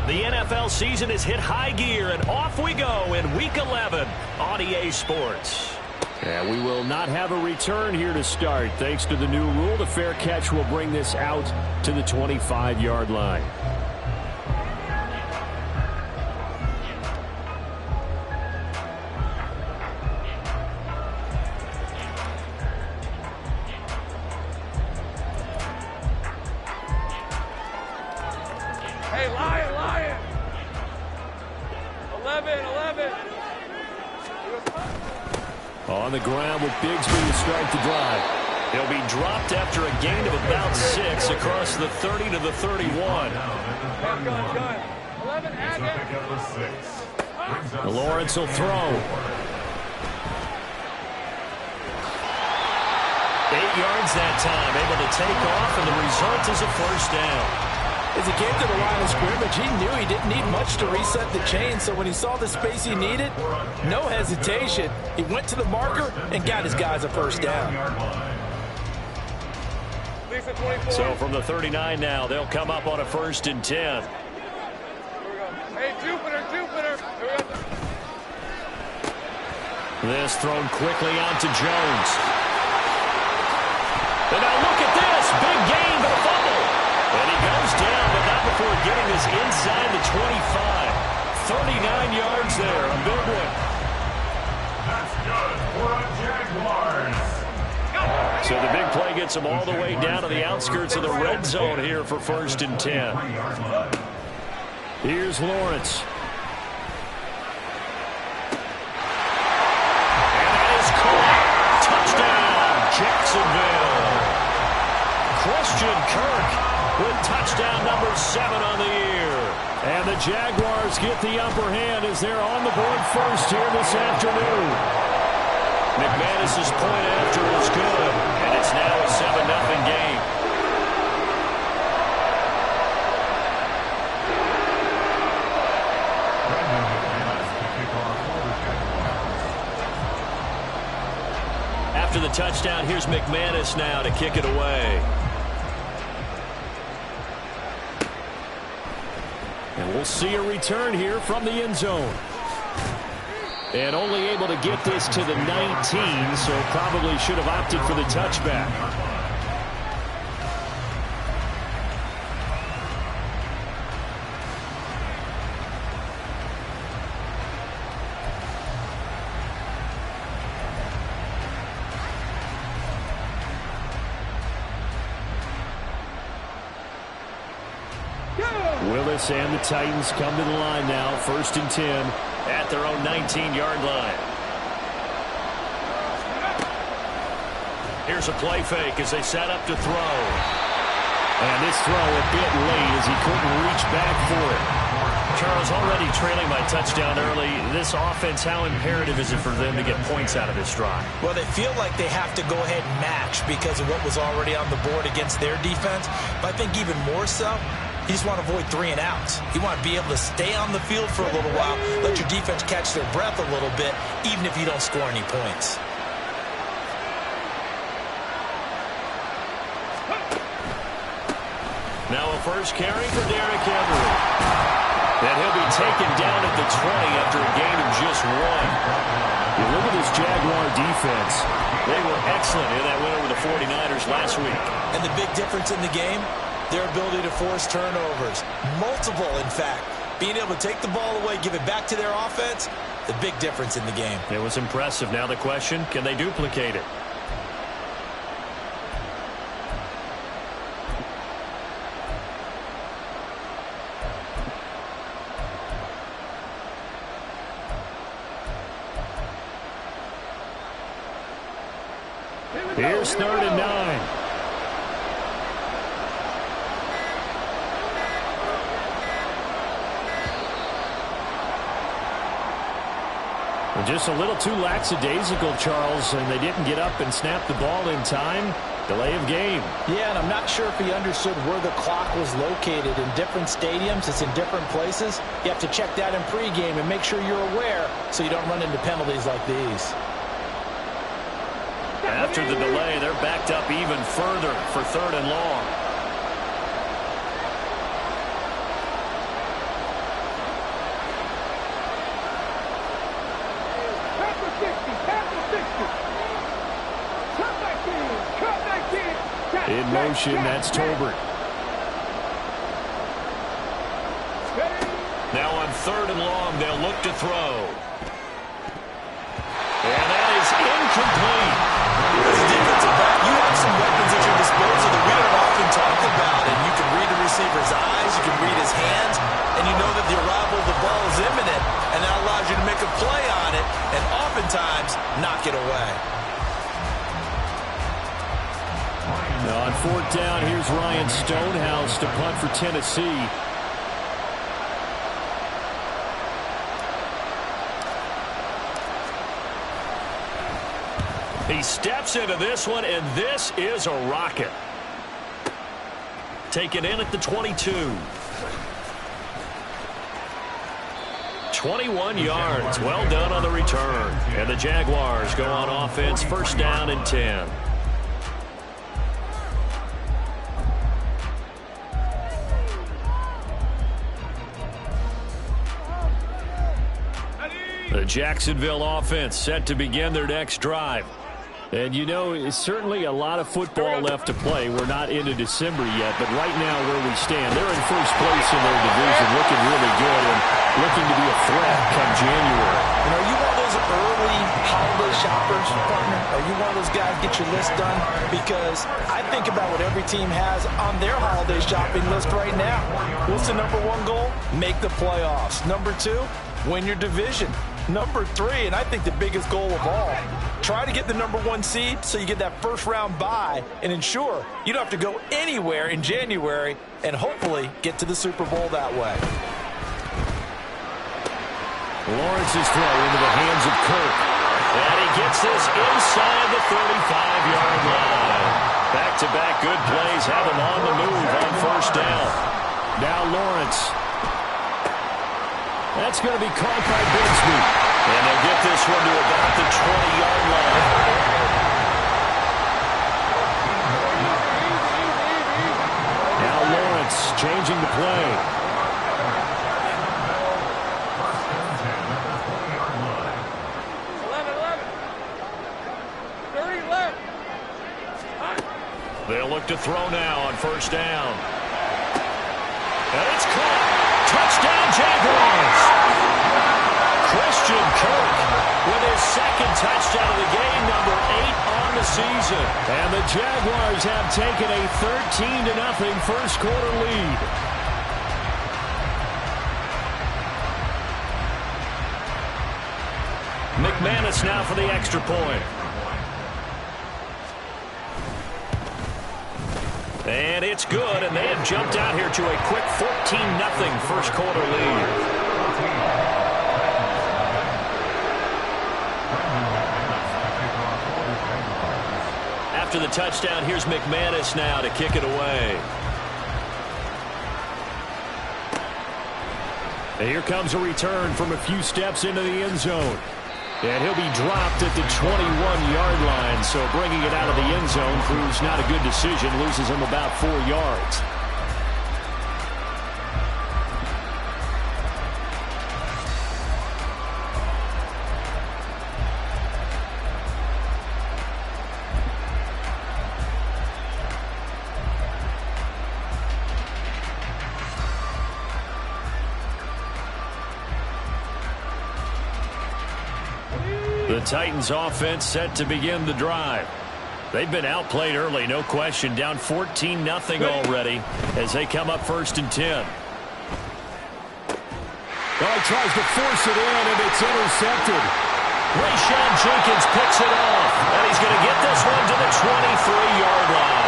The NFL season has hit high gear, and off we go in Week 11 on EA Sports. And we will not have a return here to start. Thanks to the new rule, the fair catch will bring this out to the 25-yard line. Hey, Lion! 11. On the ground with Bigsby to start the drive. He'll be dropped after a gain of about 6 across the 30 to the 31. Gun. 11, Lawrence will throw. 8 yards that time, able to take off, and the result is a first down. As he came to the line of scrimmage, he knew he didn't need much to reset the chain, so when he saw the space he needed, no hesitation. He went to the marker and got his guys a first down. So from the 39 now, they'll come up on a 1st and 10. Hey, Jupiter. This thrown quickly onto Jones. And now look at this. Big gain, but a fumble. And he goes down, but not before getting this inside the 25. 39 yards there, a big one. That's good for a Jaguars. So the big play gets him all the way down to the outskirts of the red zone here for 1st and 10. Here's Lawrence. And that is caught. Touchdown, Jacksonville. Christian Kirk with touchdown number 7 on the year. And the Jaguars get the upper hand as they're on the board first here this afternoon. McManus's point after is good, and it's now a 7-0 game. After the touchdown, here's McManus now to kick it away. And we'll see a return here from the end zone. And only able to get this to the 19, so probably should have opted for the touchback. Willis and the Titans come to the line now, 1st and 10. At their own 19-yard line. Here's a play fake as they set up to throw. And this throw a bit late as he couldn't reach back for it. Charles, already trailing by touchdown early. This offense, how imperative is it for them to get points out of this drive? Well, they feel like they have to go ahead and match because of what was already on the board against their defense. But I think even more so, you just want to avoid 3 and outs. You want to be able to stay on the field for a little while, let your defense catch their breath a little bit, even if you don't score any points. Now a first carry for Derrick Henry. And he'll be taken down at the 20 after a gain of just 1. You look at this Jaguar defense. They were excellent in that win over the 49ers last week. And the big difference in the game? Their ability to force turnovers. Multiple, in fact. Being able to take the ball away, give it back to their offense, the big difference in the game. It was impressive. Now the question, can they duplicate it? Here's 3rd and 9. Just a little too lackadaisical, Charles, and they didn't get up and snap the ball in time. Delay of game. Yeah, and I'm not sure if he understood where the clock was located. In different stadiums, it's in different places. You have to check that in pregame and make sure you're aware so you don't run into penalties like these. After the delay, they're backed up even further for 3rd and long. in motion. That's Tolbert. Now on 3rd and long, they'll look to throw. And that is incomplete. As a defensive back, you have some weapons at your disposal that we don't often talk about. And you can read the receiver's eyes, you can read his hands, and you know that the arrival of the ball is imminent. And that allows you to make a play on it and oftentimes knock it away. Now on 4th down, here's Ryan Stonehouse to punt for Tennessee. He steps into this one, and this is a rocket. Taken in at the 22. 21 yards. Well done on the return. And the Jaguars go on offense, 1st down and 10. The Jacksonville offense set to begin their next drive. And you know, it's certainly a lot of football left to play. We're not into December yet, but right now where we stand, they're in 1st place in their division, looking really good and looking to be a threat come January. And are you one of those early holiday shoppers, partner? Are you one of those guys get your list done? Because I think about what every team has on their holiday shopping list right now. What's the number 1 goal? Make the playoffs. Number 2, win your division. Number 3, and I think the biggest goal of all, try to get the number 1 seed so you get that 1st round bye and ensure you don't have to go anywhere in January and hopefully get to the Super Bowl that way. Lawrence's throw into the hands of Kirk. And he gets this inside the 35-yard line. Back-to-back good plays have him on the move on 1st down. Now Lawrence. That's going to be caught by Bigsby. And they'll get this one to about the 20-yard line. Now Lawrence changing the play. 30 left. They'll look to throw now on 1st down. And it's caught. Touchdown, Jaguars. Christian Kirk with his 2nd touchdown of the game, number 8 on the season. And the Jaguars have taken a 13-0 first quarter lead. McManus now for the extra point. And it's good, and they have jumped out here to a quick 14-0 first quarter lead. After the touchdown, here's McManus now to kick it away. And here comes a return from a few steps into the end zone. And he'll be dropped at the 21-yard line, so bringing it out of the end zone proves not a good decision, loses him about 4 yards. The Titans offense set to begin the drive. They've been outplayed early, no question, down 14-0 already as they come up 1st and 10. Well, he tries to force it in, and it's intercepted. Rayshawn Jenkins picks it off, and he's going to get this one to the 23-yard line.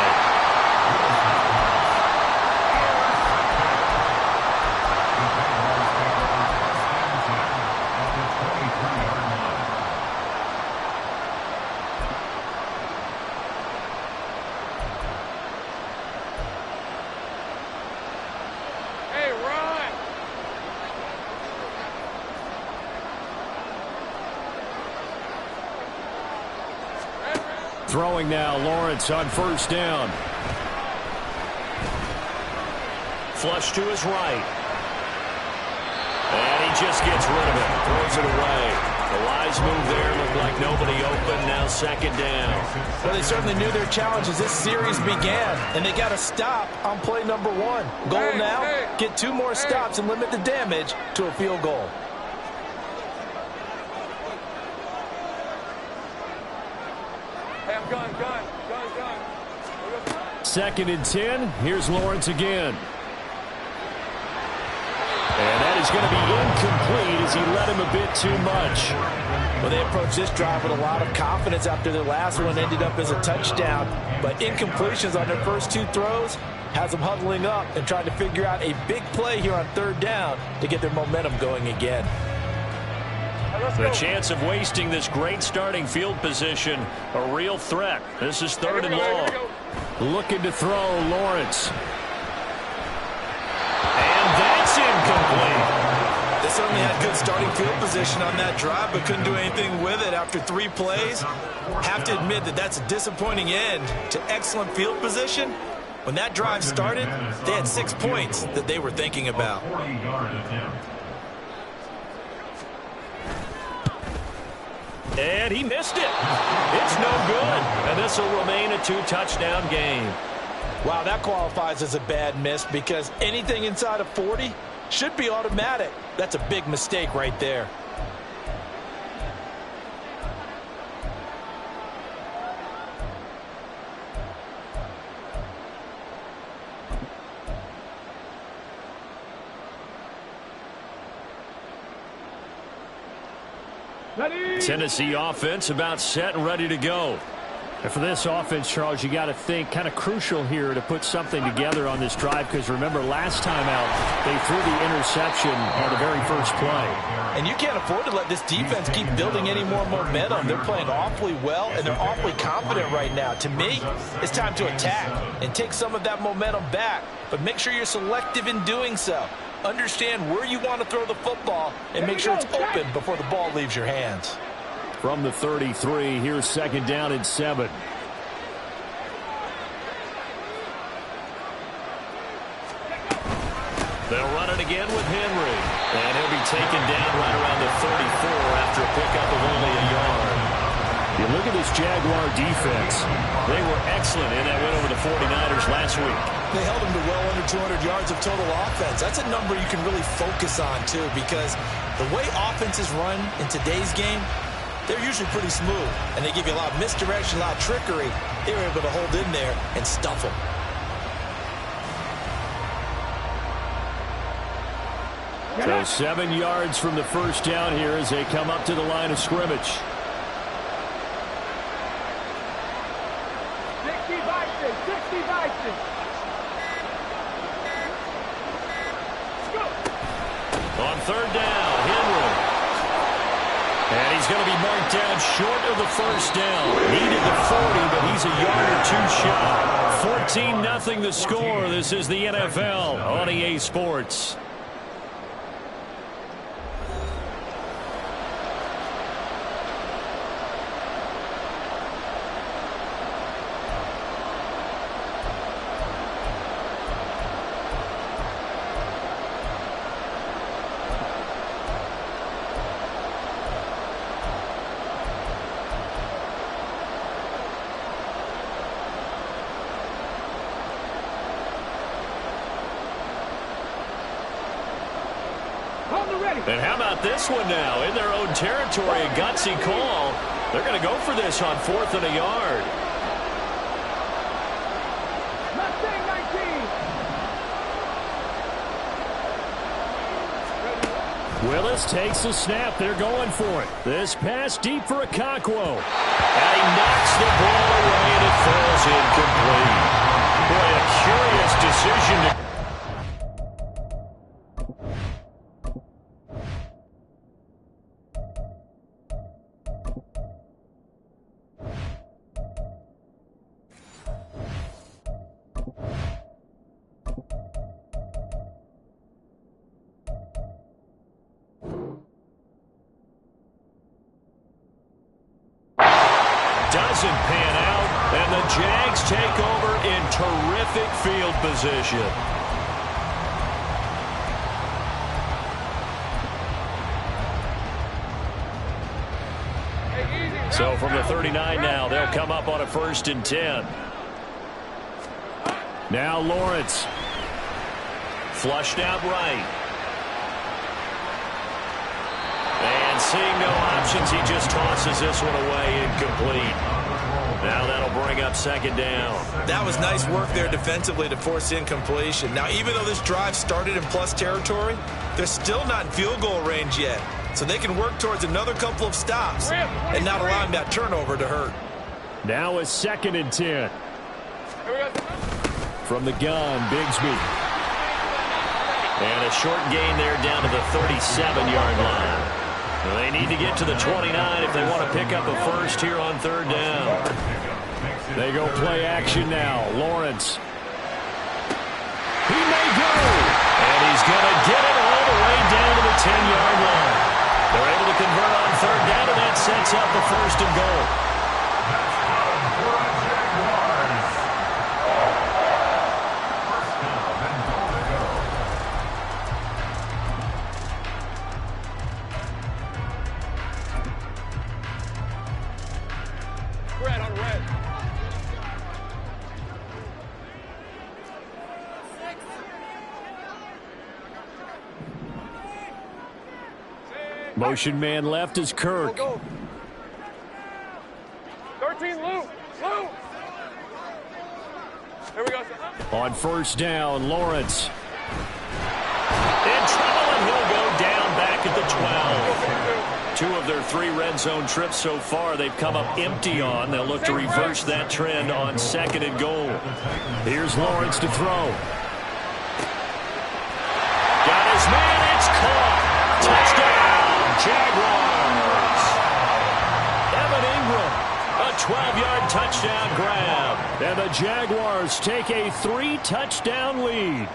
Throwing now, Lawrence on 1st down. Flush to his right. And he just gets rid of it. Throws it away. The wise move there. Looked like nobody open. Now second down. Well, they certainly knew their challenge as this series began, and they got to stop on play number 1. Goal now, get 2 more stops and limit the damage to a field goal. Hey, I'm gun. Second and 10. Here's Lawrence again. And that is going to be incomplete as he led him a bit too much. Well, they approached this drive with a lot of confidence after their last one ended up as a touchdown. But incompletions on their first 2 throws has them huddling up and trying to figure out a big play here on 3rd down to get their momentum going again. The chance of wasting this great starting field position, a real threat. This is 3rd and long. Looking to throw, Lawrence. And that's incomplete. They certainly had good starting field position on that drive, but couldn't do anything with it after 3 plays. Have to admit that that's a disappointing end to excellent field position. When that drive started, they had 6 points that they were thinking about. And he missed it. It's no good. And this will remain a 2-touchdown game. Wow, that qualifies as a bad miss because anything inside of 40 should be automatic. That's a big mistake right there. Tennessee offense about set and ready to go. And for this offense, Charles, you got to think kind of crucial here to put something together on this drive because remember last time out they threw the interception on the very first play. And you can't afford to let this defense keep building any more momentum. They're playing awfully well and they're awfully confident right now. To me, it's time to attack and take some of that momentum back, but make sure you're selective in doing so. Understand where you want to throw the football and make sure it's open before the ball leaves your hands. From the 33, here's 2nd down and 7. They'll run it again with Henry. And he'll be taken down right around the 34 after a pickup of only a yard. You look at this Jaguar defense. They were excellent in that win over the 49ers last week. They held them to well under 200 yards of total offense. That's a number you can really focus on, too, because the way offenses run in today's game, they're usually pretty smooth, and they give you a lot of misdirection, a lot of trickery. They were able to hold in there and stuff them. So 7 yards from the first down here as they come up to the line of scrimmage. 60 Vikings, 60 Vikings. On 3rd down, Henry. And he's going to be marked down short of the first down. Needed the 40, but he's a yard or 2 shot. 14-0 the score. This is the NFL on EA Sports. And how about this one now? In their own territory, a gutsy call. They're going to go for this on 4th and a yard. Willis takes the snap. They're going for it. This pass deep for Okonkwo. And he knocks the ball away and it falls incomplete. Boy, a curious decision to... Doesn't pan out, and the Jags take over in terrific field position. So from the 39 now, they'll come up on a 1st and 10. Now Lawrence. Flushed out right. And seeing no options, he just tosses this one away, incomplete. Now that'll bring up 2nd down. That was nice work there defensively to force incompletion. Now, even though this drive started in plus territory, they're still not in field goal range yet. So they can work towards another couple of stops and not allowing that turnover to hurt. Now a 2nd and 10. From the gun, Bigsby. And a short gain there down to the 37-yard line. Well, they need to get to the 29 if they want to pick up a first here on 3rd down. They go play action now. Lawrence. He may go. And he's going to get it all the way down to the 10-yard line. They're able to convert on 3rd down, and that sets up the 1st and goal. Red on red. Motion man left is Kirk. Go. 13, Lou. Here we go. On 1st down, Lawrence. In trouble, and he'll go down back at the 12. 2 of their 3 red zone trips so far they've come up empty on. They'll look to reverse that trend on 2nd and goal. Here's Lawrence to throw. Got his man. It's caught. Touchdown, Jaguars. Evan Ingram, a 12-yard touchdown grab. And the Jaguars take a 3-touchdown lead.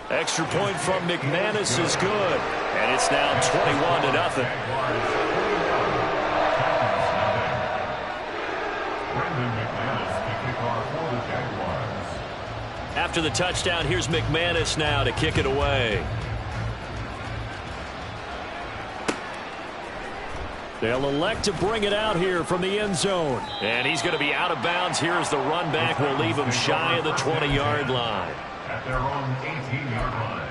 Extra point from McManus is good. And it's now 21-0. After the touchdown, here's McManus now to kick it away. They'll elect to bring it out here from the end zone. And he's going to be out of bounds here as the run back will leave him shy of the 20-yard line. At their own 18-yard line.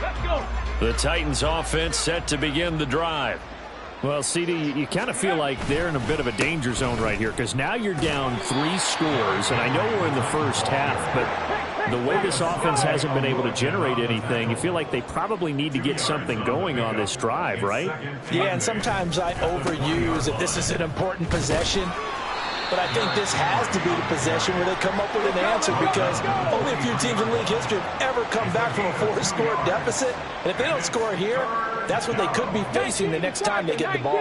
Let's go. The Titans offense set to begin the drive. Well, CD, you kind of feel like they're in a bit of a danger zone right here because now you're down 3 scores, and I know we're in the first half, but the way this offense hasn't been able to generate anything, you feel like they probably need to get something going on this drive, right? Yeah, and sometimes I overuse that this is an important possession. But I think this has to be the possession where they come up with an answer because only a few teams in league history have ever come back from a 4-score deficit. And if they don't score here, that's what they could be facing the next time they get the ball.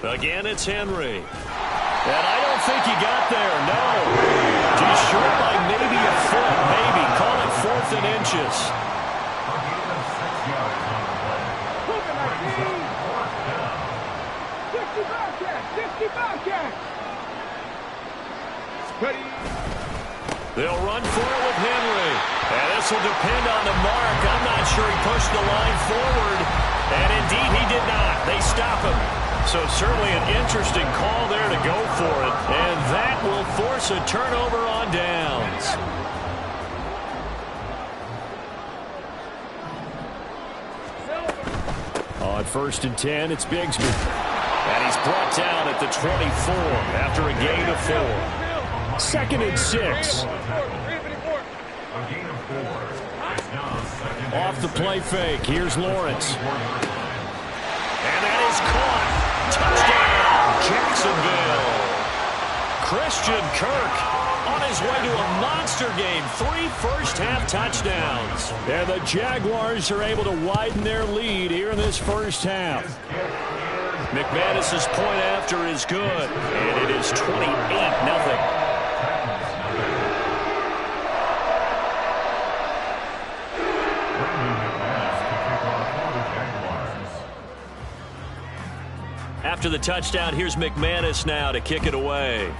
Again, it's Henry. And I don't think he got there, no. Just short by maybe a foot, maybe. Call it 4th and inches. They'll run for it with Henry. And this will depend on the mark. I'm not sure he pushed the line forward. And indeed, he did not. They stop him. So certainly an interesting call there to go for it. And that will force a turnover on downs. On 1st and 10, it's Bigsby. And he's brought down at the 24 after a gain of 4. 2nd and 6. Off the play fake. Here's Lawrence. And that is caught. Touchdown, Jacksonville. Christian Kirk on his way to a monster game. 3 first-half touchdowns. And the Jaguars are able to widen their lead here in this first half. McManus's point after is good. And it is 28-0. After the touchdown, here's McManus now to kick it away.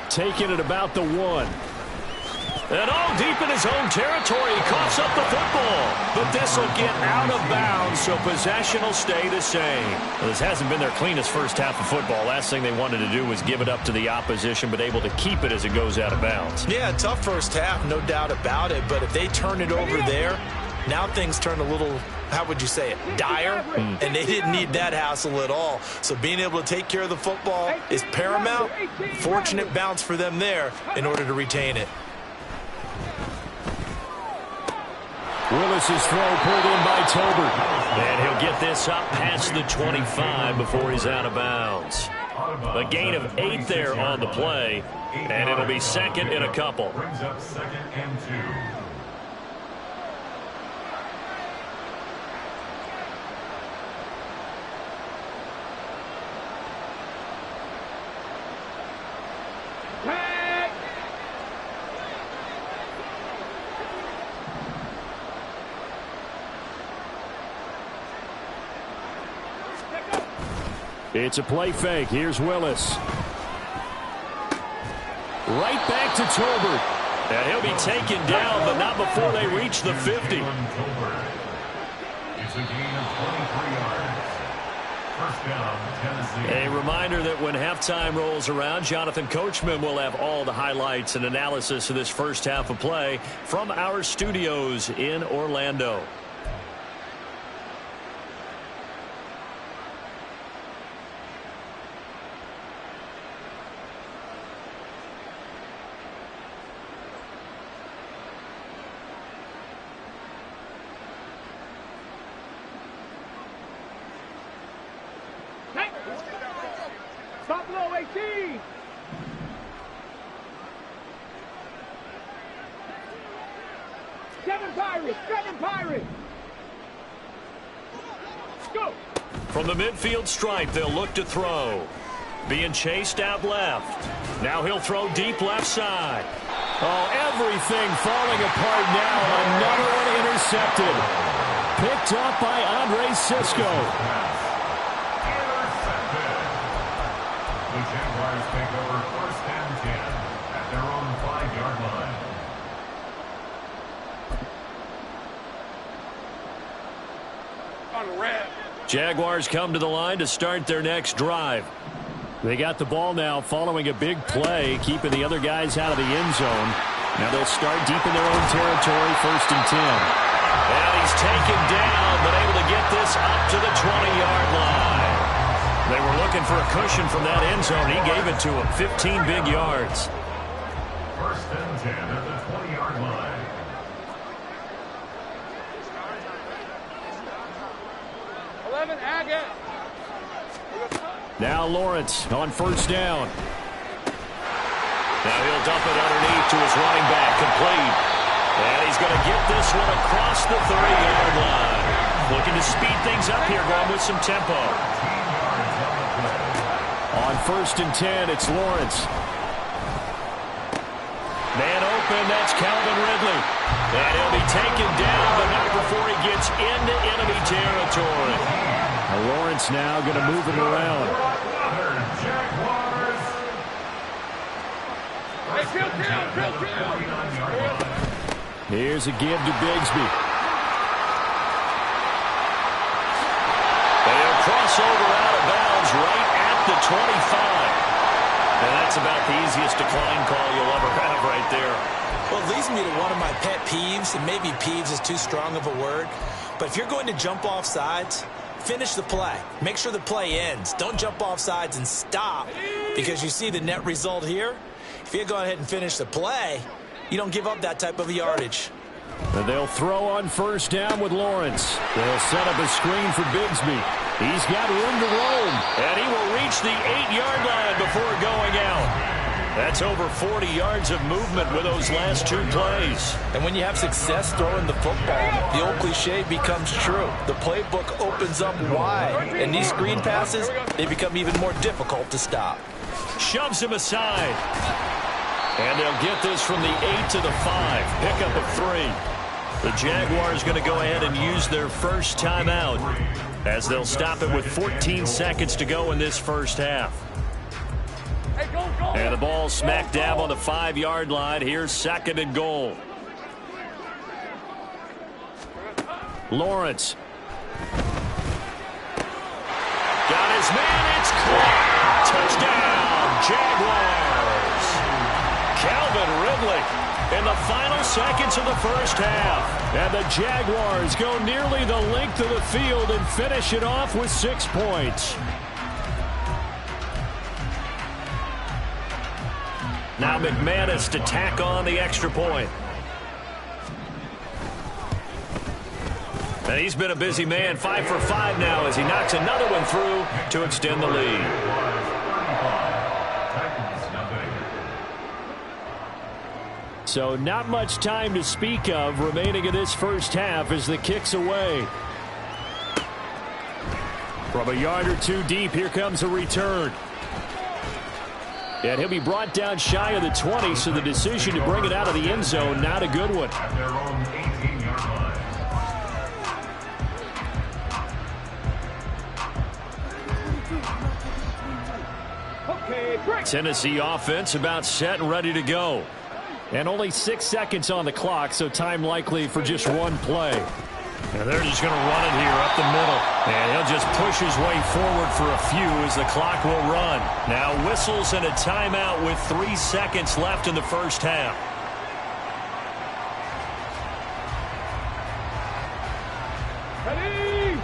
Taking it about the 1. And all deep in his own territory, he coughs up the football. But this will get out of bounds, so possession will stay the same. Well, this hasn't been their cleanest first half of football. Last thing they wanted to do was give it up to the opposition, but able to keep it as it goes out of bounds. Yeah, tough first half, no doubt about it. But if they turn it over there, now things turn a little, how would you say it, dire? And they didn't need that hassle at all. So being able to take care of the football is paramount. Fortunate bounce for them there in order to retain it. Willis's throw pulled in by Tolbert. And he'll get this up past the 25 before he's out of bounds. A gain of 8 there on the play, and it'll be second and a couple. Brings up 2nd and 2. It's a play fake. Here's Willis. Right back to Tolbert. And he'll be taken down, but not before they reach the 50. It's a gain of 23 yards. First down, Tennessee. A reminder that when halftime rolls around, Jonathan Coachman will have all the highlights and analysis of this first half of play from our studios in Orlando. Stop low, 18. Seven Pirates. Go. From the midfield stripe, they'll look to throw. Being chased out left. Now he'll throw deep left side. Oh, everything falling apart now. Another one intercepted. Picked up by Andre Cisco. The Jaguars take over 1st and 10 at their own 5-yard line. On red. Jaguars come to the line to start their next drive. They got the ball now following a big play, keeping the other guys out of the end zone. Now they'll start deep in their own territory, 1st and 10. And he's taken down, but able to get this up to the 20-yard line. They were looking for a cushion from that end zone. He gave it to him, 15 big yards. 1st and 10 at the 20-yard line. Agate. Now Lawrence on 1st down. Now he'll dump it underneath to his running back, complete. And he's going to get this one across the 30-yard line. Looking to speed things up here, going with some tempo. On 1st and 10, it's Lawrence. Man open, that's Calvin Ridley. And he'll be taken down, but not before he gets into enemy territory. Lawrence now going to move him around. Jaguars. Here's a give to Bigsby. They'll cross over out of bounds right at the 25. And that's about the easiest decline call you'll ever have right there. Well, it leads me to one of my pet peeves, and maybe peeves is too strong of a word, but if you're going to jump off sides, finish the play. Make sure the play ends. Don't jump off sides and stop, because you see the net result here. If you go ahead and finish the play, you don't give up that type of yardage. And they'll throw on 1st down with Lawrence. They'll set up a screen for Bigsby. He's got room to roam. And he will reach the 8-yard line before going out. That's over 40 yards of movement with those last 2 plays. And when you have success throwing the football, the old cliche becomes true. The playbook opens up wide, and these screen passes, they become even more difficult to stop. Shoves him aside. And they'll get this from the 8 to the 5. Pickup of 3. The Jaguars going to go ahead and use their first timeout. as they'll stop it with 14 seconds to go in this first half. And the ball smack dab on the 5-yard line. Here's 2nd and goal. Lawrence. Got his man. It's caught. Touchdown, Jaguars. Calvin Ridley in the final seconds of the first half. And the Jaguars go nearly the length of the field and finish it off with 6 points. Now McManus to tack on the extra point. And he's been a busy man, 5 for 5 now as he knocks another one through to extend the lead. So not much time to speak of remaining in this first half as the kick's away. From a yard or two deep, here comes a return. And he'll be brought down shy of the 20, so the decision to bring it out of the end zone, not a good one. At their own 18-yard line. Tennessee offense about set and ready to go. And only 6 seconds on the clock, so time likely for just one play. And they're just going to run it here up the middle. And he'll just push his way forward for a few as the clock will run. Now whistles and a timeout with 3 seconds left in the first half. Ready?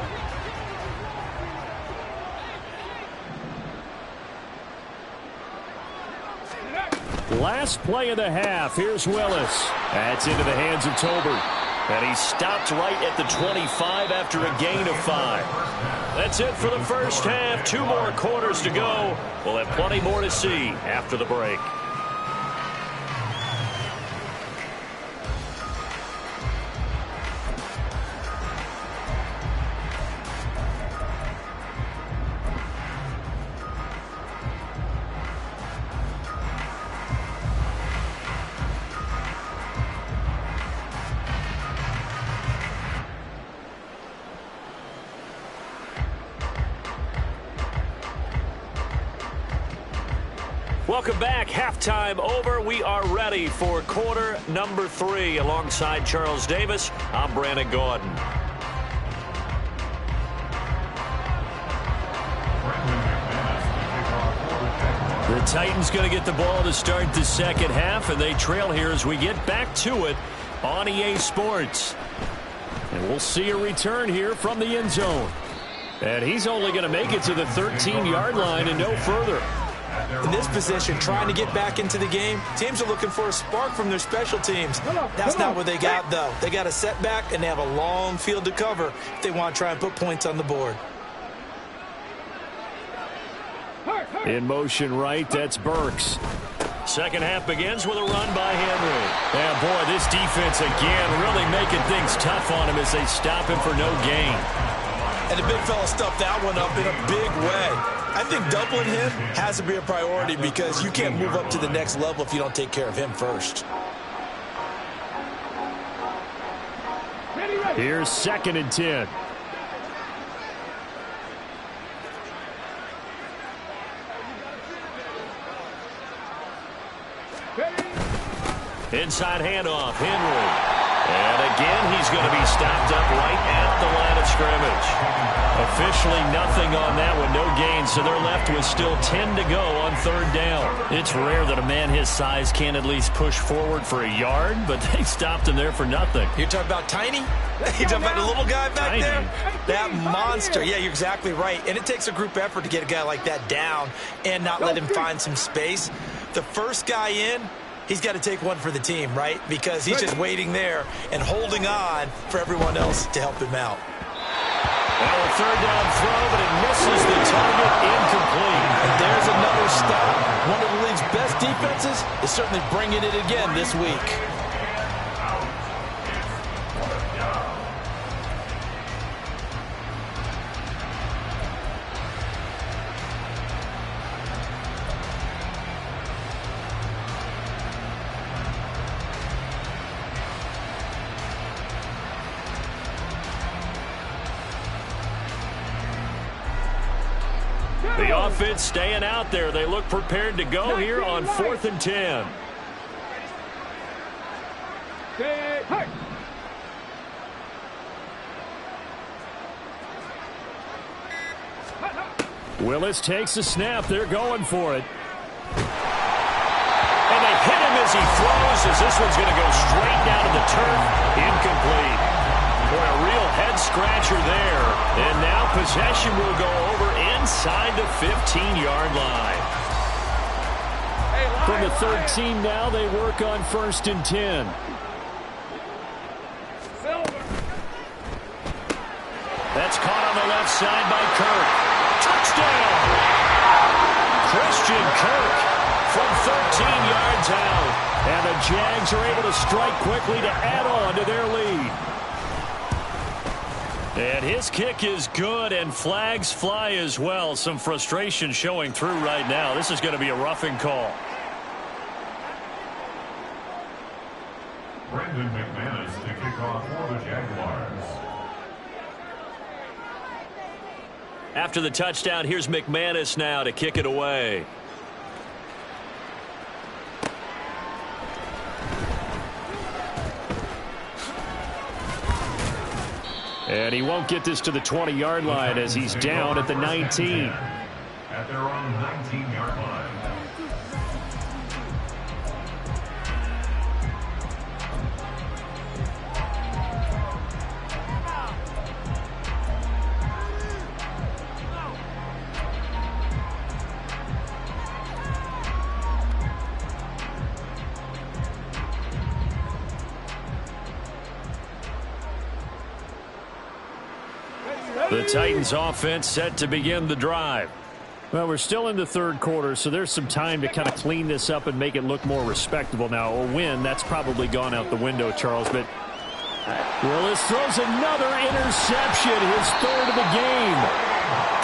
Last play of the half. Here's Willis. That's into the hands of Tolbert. And he stopped right at the 25 after a gain of 5. That's it for the first half. 2 more quarters to go. We'll have plenty more to see after the break. Welcome back. Halftime over. We are ready for quarter number 3. Alongside Charles Davis, I'm Brandon Gordon. The Titans going to get the ball to start the second half, and they trail here as we get back to it on EA Sports. And we'll see a return here from the end zone. And he's only going to make it to the 13-yard line and no further. In this position, trying to get back into the game, teams are looking for a spark from their special teams. That's not what they got, though. They got a setback, and they have a long field to cover if they want to try and put points on the board. In motion right, that's Burks. Second half begins with a run by Henry. And boy, this defense again really making things tough on him as they stop him for no gain. And the big fella stuffed that one up in a big way. I think doubling him has to be a priority because you can't move up to the next level if you don't take care of him first. Here's 2nd and 10. Inside handoff, Henry. And again, he's going to be stopped up right at the line of scrimmage. Officially nothing on that one, no gain, so they're left with still 10 to go on 3rd down. It's rare that a man his size can at least push forward for a yard, but they stopped him there for nothing. You're talking about Tiny? You're talking about the little guy back Tiny. there? That monster. Yeah, you're exactly right. And it takes a group effort to get a guy like that down and not let him find some space. The first guy in, he's got to take one for the team, right? Because he's just waiting there and holding on for everyone else to help him out. Well, a 3rd down throw, but it misses the target, incomplete. And there's another stop. One of the league's best defenses is certainly bringing it again this week. The offense staying out there. They look prepared to go here on 4th and 10. Hey. Willis takes the snap. They're going for it. And they hit him as he throws, as this one's going to go straight down to the turf. Incomplete. Boy, a real head-scratcher there. And now possession will go over inside the 15-yard line. From the 13 now, they work on 1st and 10. That's caught on the left side by Kirk. Touchdown! Christian Kirk from 13 yards out. And the Jags are able to strike quickly to add on to their lead. And his kick is good, and flags fly as well. Some frustration showing through right now. This is going to be a roughing call. Brendan McManus to kick off for the Jaguars. After the touchdown, here's McManus now to kick it away. And he won't get this to the 20-yard line as he's down at the 19. At their own 19-yard line. The Titans offense set to begin the drive. Well, we're still in the 3rd quarter, so there's some time to kind of clean this up and make it look more respectable now. A win, that's probably gone out the window, Charles. But Willis throws another interception, his 3rd of the game.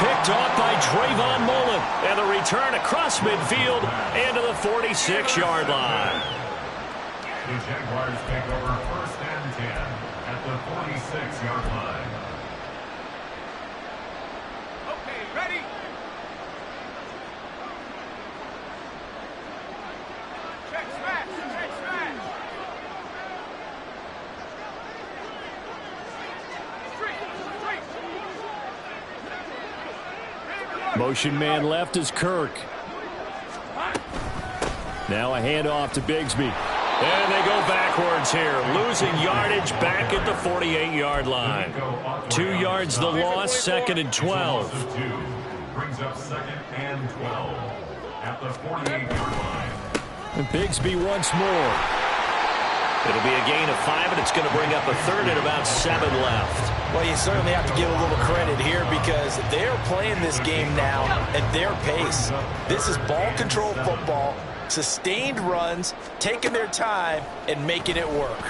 Picked off by Trayvon Mullen. And the return across midfield into the 46-yard line. The Jaguars take over 1st and 10 at the 46-yard line. Ready? Check smash. Street. Motion man left is Kirk. Now a handoff to Bigsby. And they go backwards here, losing yardage back at the 48-yard line. 2 yards the loss, 2nd and 12. Brings up 2nd and 12 at the 48-yard line. And Bigsby once more. It'll be a gain of 5, and it's going to bring up a 3rd and about 7 left. Well, you certainly have to give a little credit here because they're playing this game now at their pace. This is ball control football, sustained runs, taking their time, and making it work.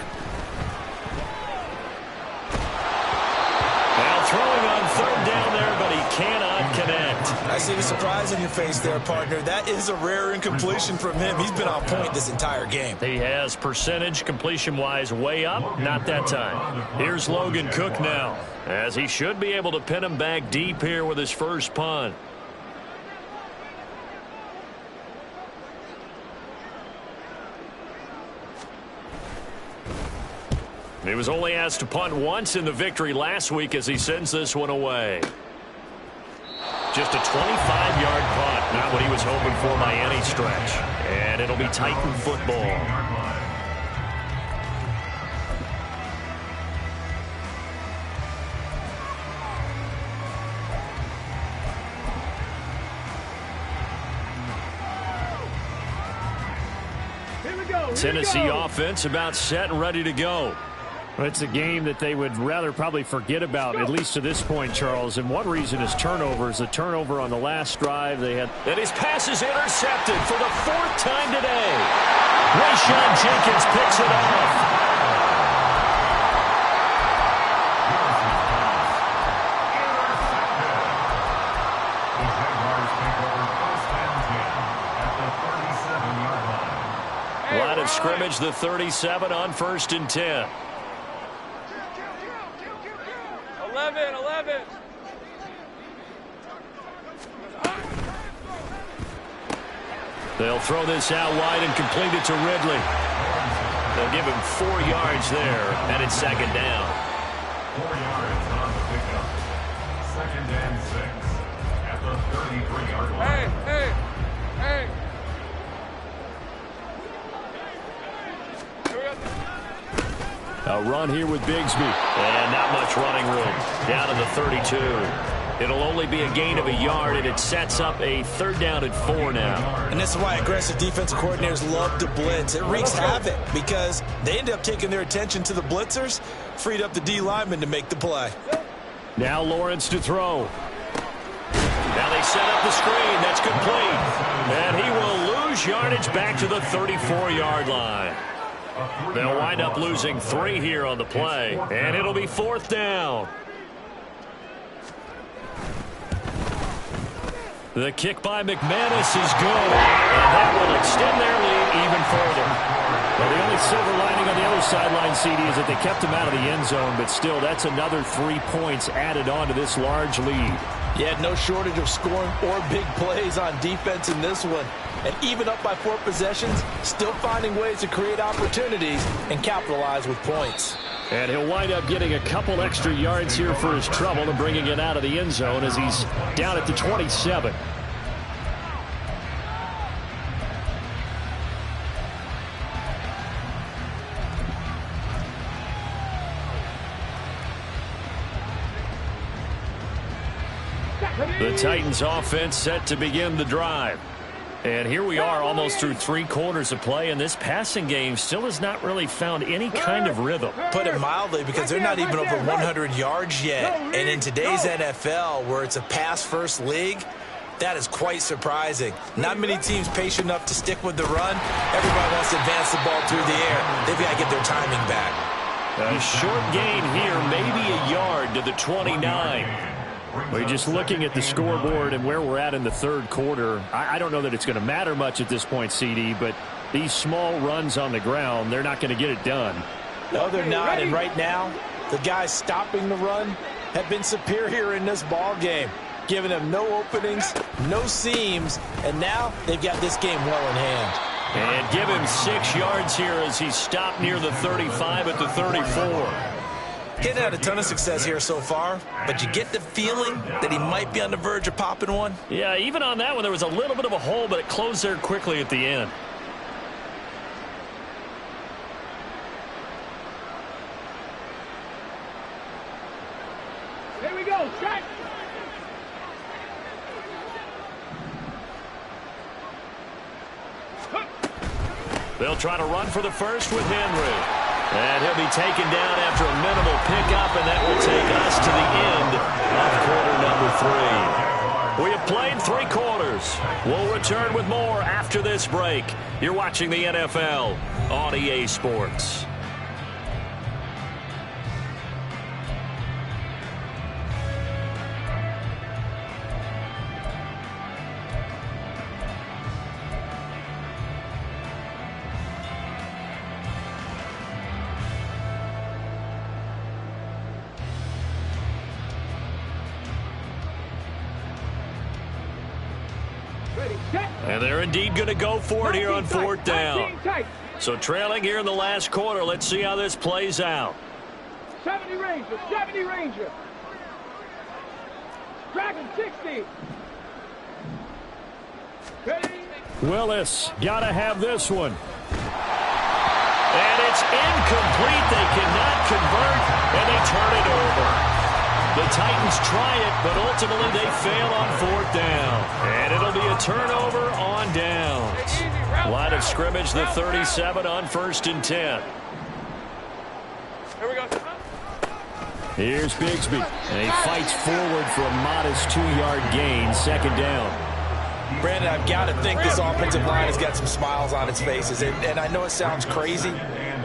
Now throwing on 3rd down there, but he cannot connect. I see the surprise on your face there, partner. That is a rare incompletion from him. He's been on point this entire game. He has percentage completion-wise way up. Not that time. Here's Logan Cook now, as he should be able to pin him back deep here with his first punt. He was only asked to punt once in the victory last week as he sends this one away. Just a 25-yard punt, not what he was hoping for by any stretch. And it'll be Titan football. Tennessee offense about set and ready to go. It's a game that they would rather probably forget about, at least to this point, Charles. And one reason is turnovers. A turnover on the last drive they had. And his pass is intercepted for the 4th time today. Rayshawn Jenkins picks it off. Line of scrimmage, the 37 on 1st and 10. 11. They'll throw this out wide and complete it to Ridley. They'll give him 4 yards there, and it's second down. 4 yards on the pickup. 2nd and 6 at the 33-yard line. Hey. A run here with Bigsby. And not much running room. Down to the 32. It'll only be a gain of a yard, and it sets up a 3rd down and 4 now. And this is why aggressive defensive coordinators love to blitz. It wreaks havoc because they end up taking their attention to the blitzers, freed up the D lineman to make the play. Now Lawrence to throw. Now they set up the screen. That's complete. And he will lose yardage back to the 34-yard line. They'll wind up losing 3 here on the play, and it'll be 4th down. The kick by McManus is good, and that will extend their lead even further. Well, the only silver lining on the other sideline, CD, is that they kept him out of the end zone, but still, that's another 3 points added on to this large lead. Yeah, no shortage of scoring or big plays on defense in this one. And even up by 4 possessions, still finding ways to create opportunities and capitalize with points. And he'll wind up getting a couple extra yards here for his trouble and bringing it out of the end zone as he's down at the 27. The Titans offense set to begin the drive. And here we are almost through 3 quarters of play, and this passing game still has not really found any kind of rhythm. Put it mildly, because they're not even over 100 yards yet. And in today's NFL, where it's a pass-first league, that is quite surprising. Not many teams patient enough to stick with the run. Everybody wants to advance the ball through the air. They've got to get their timing back. A short gain here, maybe a yard to the 29. We're just looking at the scoreboard and where we're at in the 3rd quarter. I don't know that it's going to matter much at this point, CD, but these small runs on the ground, they're not going to get it done. No, they're not. And right now, the guys stopping the run have been superior in this ball game, giving them no openings, no seams, and now they've got this game well in hand. And give him 6 yards here as he stopped near the 35 at the 34. He's had a ton of success here so far, but you get the feeling that he might be on the verge of popping one. Yeah, even on that one, there was a little bit of a hole, but it closed there quickly at the end. Here we go. Check. They'll try to run for the first with Henry. And he'll be taken down after a minimal pickup, and that will take us to the end of quarter number 3. We have played 3 quarters. We'll return with more after this break. You're watching the NFL on EA Sports. And they're indeed going to go for it here on 4th down. So trailing here in the last quarter. Let's see how this plays out. 70 Ranger, 70 Ranger. Dragon 60. Ready? Willis, got to have this one. And it's incomplete. They cannot convert, and they turn it over. The Titans try it, but ultimately they fail on 4th down. And it'll be a turnover on downs. Line of scrimmage, the 37 on 1st and 10. Here we go. Here's Bigsby. And he fights forward for a modest 2-yard gain, 2nd down. Brandon, I've got to think this offensive line has got some smiles on its faces. And I know it sounds crazy,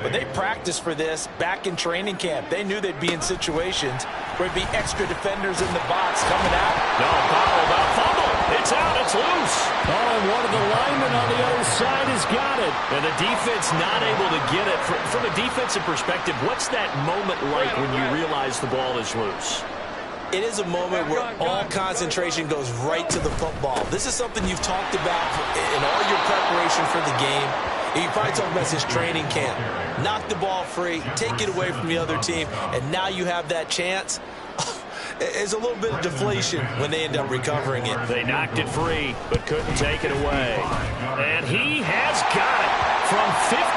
but they practiced for this back in training camp. They knew they'd be in situations where there'd be extra defenders in the box coming out. No, fumble. It's out. It's loose. Oh, and one of the linemen on the other side has got it. And the defense not able to get it. From a defensive perspective, what's that moment like when you realize the ball is loose? It is a moment where all concentration goes right to the football. This is something you've talked about in all your preparation for the game. You probably talked about this training camp. Knock the ball free, take it away from the other team, and now you have that chance. There's a little bit of deflation when they end up recovering it. They knocked it free, but couldn't take it away. And he has got it from 55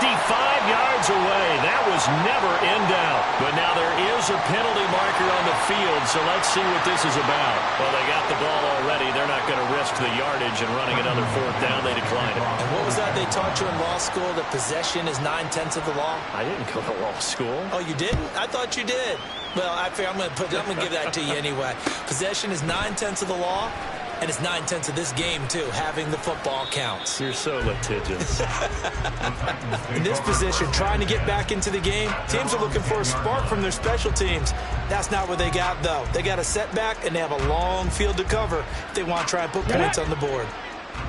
yards away. That was never in doubt. But now there is a penalty marker on the field, so let's see what this is about. Well, they got the ball already. They're not going to risk the yardage and running another fourth down. They declined it. And what was that they taught you in law school, that possession is 9/10 of the law? I didn't go to law school. Oh, you didn't? I thought you did. Well, I'm going to give that to you anyway. Possession is 9/10 of the law, and it's 9/10 of this game, too. Having the football counts. You're so litigious. In this position, trying to get back into the game, teams are looking for a spark from their special teams. That's not what they got, though. They got a setback, and they have a long field to cover if they want to try and put points on the board.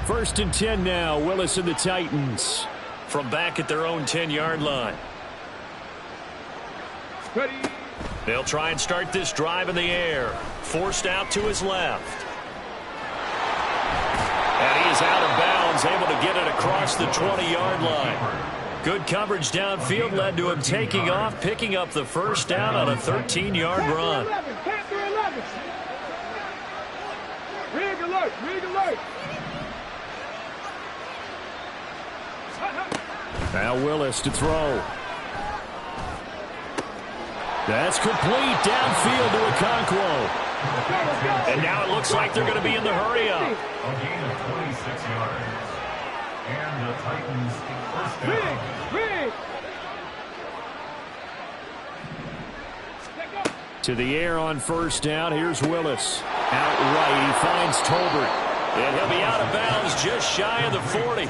1st and 10 now. Willis and the Titans from back at their own 10-yard line. Ready. They'll try and start this drive in the air. Forced out to his left. And he is out of bounds, able to get it across the 20-yard line. Good coverage downfield led to him taking off, picking up the first down on a 13-yard run. Panther 11. Rig alert. Rig alert. Now Willis to throw. That's complete downfield to Okonkwo. And now it looks like they're going to be in the hurry-up. A gain of 26 yards. And the Titans first down. Rig. To the air on first down. Here's Willis. Out right. He finds Tolbert. And he'll be out of bounds just shy of the 40.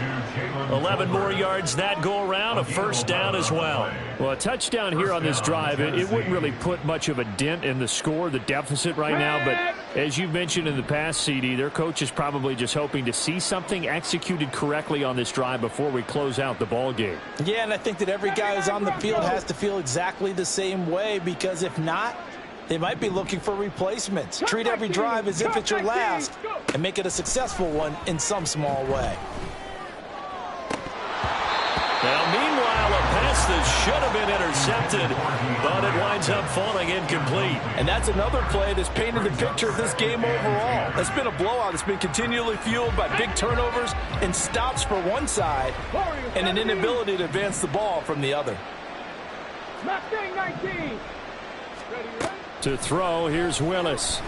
11 more yards that go around. A first down as well. Well, a touchdown here on this drive, it wouldn't really put much of a dent in the score, the deficit right now. But as you mentioned in the past, CD, their coach is probably just hoping to see something executed correctly on this drive before we close out the ball game. Yeah, and I think that every guy who's on the field has to feel exactly the same way, because if not, they might be looking for replacements. Treat every drive as if it's your last and make it a successful one in some small way. Now, meanwhile, a pass that should have been intercepted, but it winds up falling incomplete. And that's another play that's painted the picture of this game overall. It's been a blowout. It's been continually fueled by big turnovers and stops for one side and an inability to advance the ball from the other. Mustang 19. Ready, ready. To throw, here's Willis.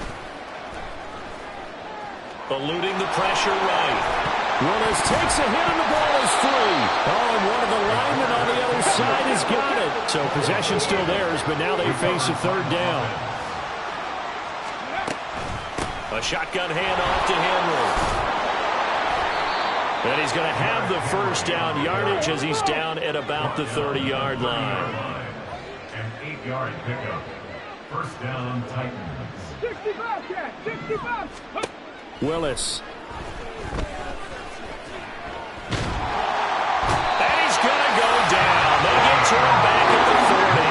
Eluding the pressure right. Willis takes a hit and the ball is free. Oh, and one of the linemen on the other side has got it. So possession still theirs, but now they face a third down. A shotgun handoff to Henry. And he's going to have the first down yardage as he's down at about the 30-yard line. An 8-yard pickup. First down, Titans. 65, Jack. 65. Willis. And he's going to go down. They get to him back at the 40.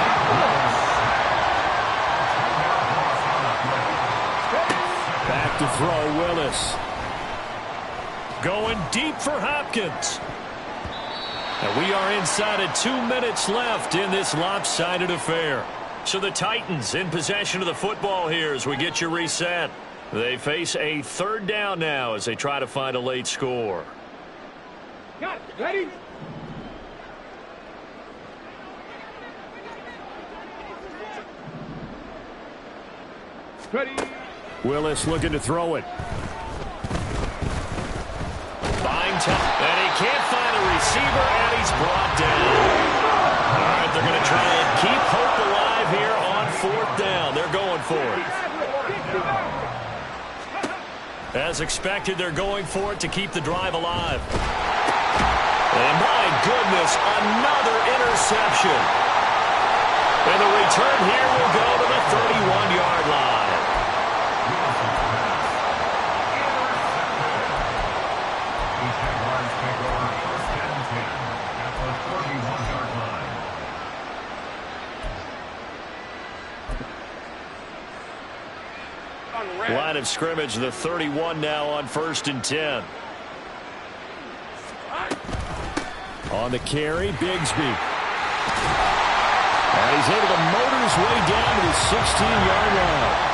Back to throw, Willis. Going deep for Hopkins. And we are inside of 2 minutes left in this lopsided affair. So the Titans in possession of the football here as we get you reset. They face a third down now as they try to find a late score. Got it. Ready? Ready. Willis looking to throw it. Buying time. And he can't find a receiver, and he's brought down. All right, they're going to try and keep hope alive here on fourth down. They're going for it. As expected, they're going for it to keep the drive alive. And my goodness, another interception. And the return here will go to the 31-yard line. The Jaguars take over first and 10 at the 31-yard line. Line of scrimmage, the 31 now on 1st and 10. On the carry, Bigsby. And he's able to motor his way down to the 16-yard line.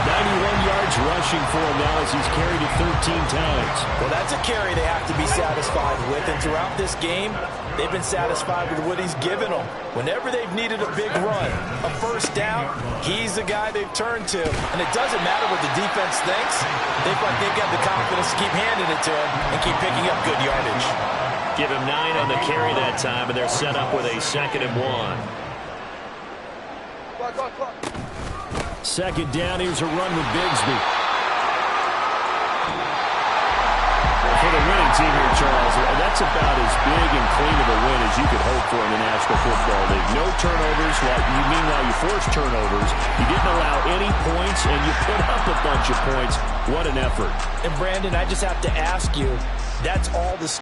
91 yards rushing for him now as he's carried it 13 times. Well, that's a carry they have to be satisfied with. And throughout this game, they've been satisfied with what he's given them. Whenever they've needed a big run, a first down, he's the guy they've turned to. And it doesn't matter what the defense thinks. They've got the confidence to keep handing it to him and keep picking up good yardage. Give him 9 on the carry that time, and they're set up with a 2nd and 1. Second down, here's a run with Bigsby. For the winning team here, Charles, that's about as big and clean of a win as you could hope for in the National Football League. No turnovers. Meanwhile, you forced turnovers. You didn't allow any points, and you put up a bunch of points. What an effort. And, Brandon, I just have to ask you, that's all the